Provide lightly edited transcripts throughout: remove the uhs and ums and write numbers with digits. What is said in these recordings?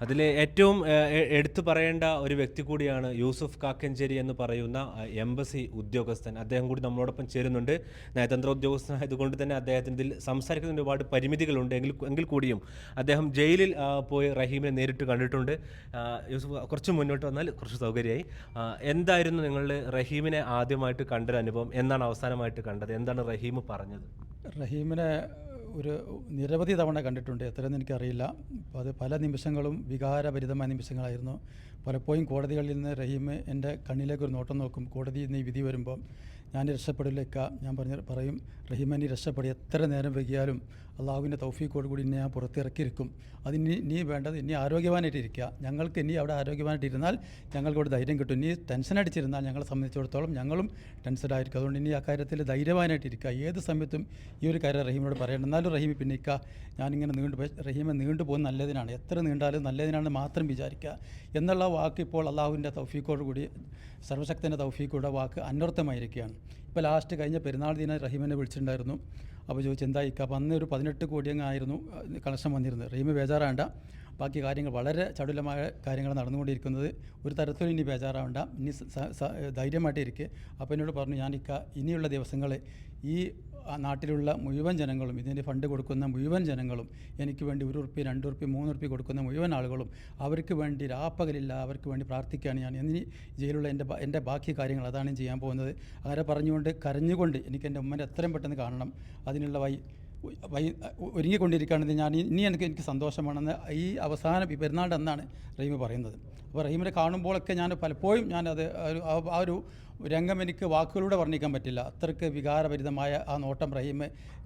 അതിൽ ഏറ്റവും എടുത്തു പറയേണ്ട ഒരു വ്യക്തി കൂടിയാണ് യൂസുഫ് കാക്കഞ്ചേരി എന്ന് പറയുന്ന എംബസി ഉദ്യോഗസ്ഥൻ. അദ്ദേഹം കൂടി നമ്മളോടൊപ്പം ചേരുന്നുണ്ട്. നയതന്ത്ര ഉദ്യോഗസ്ഥനായതുകൊണ്ട് തന്നെ അദ്ദേഹത്തിന് ഇതിൽ സംസാരിക്കുന്നതിന് ഒരുപാട് പരിമിതികളുണ്ട്. എങ്കിൽ കൂടിയും അദ്ദേഹം ജയിലിൽ പോയി റഹീമിനെ നേരിട്ട് കണ്ടിട്ടുണ്ട്. യൂസുഫ് കുറച്ച് മുന്നോട്ട് വന്നാൽ കുറച്ച് സൗകര്യമായി. എന്തായിരുന്നു നിങ്ങൾ റഹീമിനെ ആദ്യമായിട്ട് കണ്ടൊരു അനുഭവം? എന്നാണ് അവസാനമായിട്ട് കണ്ടത്? എന്താണ് റഹീം പറഞ്ഞത്? റഹീമിനെ നിരവധി തവണ കണ്ടിട്ടുണ്ട്, എത്രയെന്ന് എനിക്കറിയില്ല. അപ്പോൾ അത് പല നിമിഷങ്ങളും വികാരഭരിതമായ നിമിഷങ്ങളായിരുന്നു. പലപ്പോഴും കോടതികളിൽ നിന്ന് റഹീം എൻ്റെ കണ്ണിലേക്ക് ഒരു നോട്ടം നോക്കും. കോടതിയിൽ നിന്ന് ഈ വിധി വരുമ്പം ഞാൻ രക്ഷപ്പെടില്ലേക്ക, ഞാൻ പറയും റഹീമിനെ രക്ഷപ്പെടും, എത്ര നേരം വൈകിയാലും അള്ളാഹുവിൻ്റെ തൗഫീഖോട് കൂടി ഇനി ഞാൻ പുറത്തിറക്കിയിരിക്കും. അതിന് നീ വേണ്ടത് ഇനി ആരോഗ്യവാനായിട്ടിരിക്കുക. ഞങ്ങൾക്ക് ഇനി അവിടെ ആരോഗ്യവാനായിട്ടിരുന്നാൽ ഞങ്ങൾക്കവിടെ ധൈര്യം കിട്ടും. ഇനി ടെൻഷൻ അടിച്ചിരുന്നാൽ ഞങ്ങളെ സംബന്ധിച്ചിടത്തോളം ഞങ്ങളും ടെൻഷനായിരിക്കും. അതുകൊണ്ട് ഇനി ആ കാര്യത്തിൽ ധൈര്യവാനായിട്ടിരിക്കുക. ഏത് സമയത്തും ഈ ഒരു കാര്യം റഹീമിനോട് പറയണം. എന്നാലും റഹീം പിന്നിക്ക ഞാനിങ്ങനെ നീണ്ടുപോയി, റഹീമെ നീണ്ടുപോകുന്ന നല്ലതിനാണ്, എത്ര നീണ്ടാലും നല്ലതിനാണെന്ന് മാത്രം വിചാരിക്കുക എന്നുള്ള വാക്ക് ഇപ്പോൾ അള്ളാഹുവിൻ്റെ തൗഫീഖോട് കൂടി, സർവശക്തൻ്റെ തൗഫീഖോടെ വാക്ക് അന്വർത്ഥമായിരിക്കുകയാണ്. ഇപ്പോൾ ലാസ്റ്റ് കഴിഞ്ഞ പെരുന്നാൾ ദിനം റഹീമിനെ വിളിച്ചിട്ടുണ്ടായിരുന്നു. അപ്പോൾ ചോദിച്ചു എന്തായിക്ക. അപ്പോൾ അന്ന് ഒരു 18 കോടി ആയിരുന്നു കളക്ഷൻ വന്നിരുന്നത്. റഹീം ബേജാറാവേണ്ട, ബാക്കി കാര്യങ്ങൾ വളരെ ചടുലമായ കാര്യങ്ങൾ നടന്നുകൊണ്ടിരിക്കുന്നത്, ഒരു തരത്തിലും ഇനി ബേജാറാവേണ്ട, ഇനി ധൈര്യമായിട്ട് ഇരിക്കുക. അപ്പോൾ എന്നോട് പറഞ്ഞു ഞാനിക്ക ഇനിയുള്ള ദിവസങ്ങൾ ഈ നാട്ടിലുള്ള മുഴുവൻ ജനങ്ങളും, ഇതിൻ്റെ ഫണ്ട് കൊടുക്കുന്ന മുഴുവൻ ജനങ്ങളും, എനിക്ക് വേണ്ടി 1 ഉറുപ്പ്യ 2 ഉറുപ്പ്യ 3 ഉറുപ്പ്യ കൊടുക്കുന്ന മുഴുവൻ ആളുകളും അവർക്ക് വേണ്ടി രാപ്പകലില്ല അവർക്ക് വേണ്ടി പ്രാർത്ഥിക്കുകയാണ് ഞാൻ. ഇനി ജയിലുള്ള എൻ്റെ ബാക്കി കാര്യങ്ങൾ അതാണ് ചെയ്യാൻ പോകുന്നത്. അങ്ങനെ പറഞ്ഞുകൊണ്ട് കരഞ്ഞുകൊണ്ട് എനിക്ക് എൻ്റെ ഉമ്മനെ എത്രയും പെട്ടെന്ന് കാണണം, അതിനുള്ള ഒരുങ്ങിക്കൊണ്ടിരിക്കുകയാണെന്ന് ഞാൻ ഇനി എനിക്ക് സന്തോഷമാണെന്ന് ഈ അവസാന പെരുന്നാളിൻ്റെ അന്നാണ് റഹീം പറയുന്നത്. അപ്പോൾ റഹീമിനെ കാണുമ്പോഴൊക്കെ ഞാൻ പലപ്പോഴും ഞാനത് ആ ഒരു രംഗം എനിക്ക് വാക്കുകളിലൂടെ വർണ്ണിക്കാൻ പറ്റില്ല. അത്രയ്ക്ക് വികാരഭരിതമായ ആ നോട്ടം റഹീം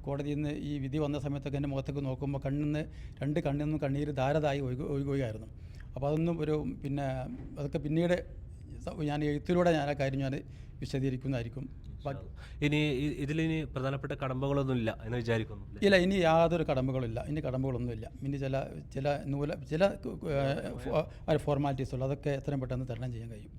കോടതിയിൽ നിന്ന് ഈ വിധി വന്ന സമയത്തൊക്കെ എൻ്റെ മുഖത്തേക്ക് നോക്കുമ്പോൾ രണ്ട് കണ്ണിൽ നിന്നും കണ്ണീര് ധാരതായി ഒഴുകുകയായിരുന്നു. അപ്പോൾ അതൊന്നും അതൊക്കെ പിന്നീട് ഞാൻ എഴുത്തിലൂടെ ഞാൻ ആ കാര്യം ഞാൻ വിശദീകരിക്കുന്നതായിരിക്കും. ഇനി ഇതിലിനി പ്രധാനപ്പെട്ട കടമ്പകളൊന്നും ഇല്ല എന്ന് വിചാരിക്കുന്നു? ഇല്ല, ഇനി യാതൊരു കടമ്പകളില്ല, ഇനി കടമ്പകളൊന്നുമില്ല. ഇനി ചില ഫോർമാലിറ്റീസ് ഉള്ളൂ, അതൊക്കെ എത്രയും പെട്ടെന്ന് തരണം ചെയ്യാൻ കഴിയും.